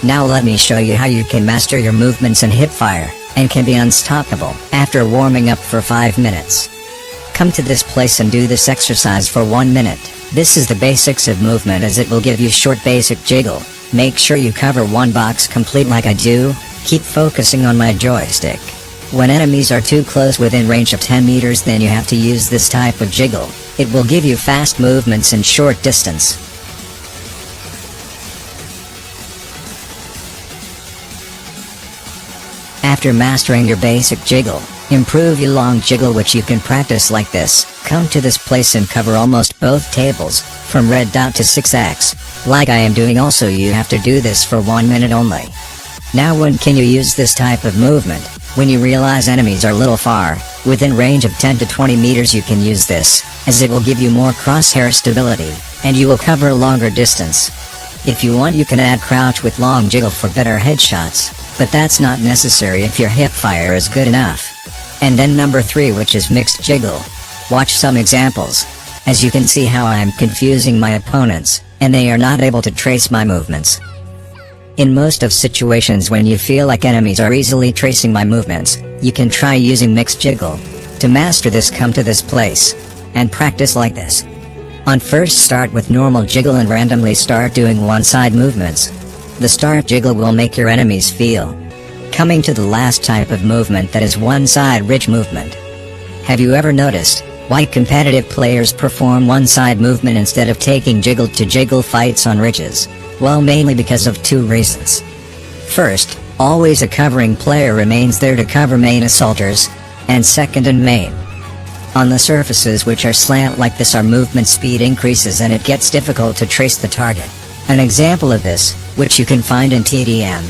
Now let me show you how you can master your movements and hipfire, and can be unstoppable after warming up for 5 minutes. Come to this place and do this exercise for 1 minute. This is the basics of movement, as it will give you short basic jiggle. Make sure you cover one box complete like I do. Keep focusing on my joystick. When enemies are too close within range of 10 meters, then you have to use this type of jiggle. It will give you fast movements in short distance. After mastering your basic jiggle, improve your long jiggle, which you can practice like this. Come to this place and cover almost both tables, from red dot to 6x, like I am doing. Also, you have to do this for 1 minute only. Now when can you use this type of movement? When you realize enemies are little far, within range of 10 to 20 meters, you can use this, as it will give you more crosshair stability, and you will cover a longer distance. If you want, you can add crouch with long jiggle for better headshots, but that's not necessary if your hipfire is good enough. And then number 3, which is mixed jiggle. Watch some examples. As you can see how I am confusing my opponents, and they are not able to trace my movements. In most of situations when you feel like enemies are easily tracing my movements, you can try using mixed jiggle. To master this, come to this place, and practice like this. On first, start with normal jiggle and randomly start doing one-side movements. The start jiggle will make your enemies feel. Coming to the last type of movement, that is one-side ridge movement. Have you ever noticed why competitive players perform one-side movement instead of taking jiggle-to-jiggle fights on ridges? Well, mainly because of 2 reasons. First, always a covering player remains there to cover main assaulters, and second, in main, on the surfaces which are slant like this, our movement speed increases and it gets difficult to trace the target. An example of this, which you can find in TDM.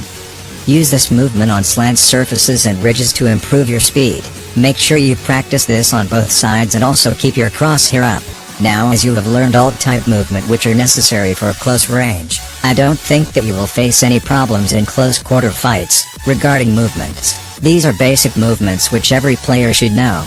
Use this movement on slant surfaces and ridges to improve your speed. Make sure you practice this on both sides and also keep your crosshair up. Now, as you have learned all type movement which are necessary for close range, I don't think that you will face any problems in close quarter fights regarding movements. These are basic movements which every player should know.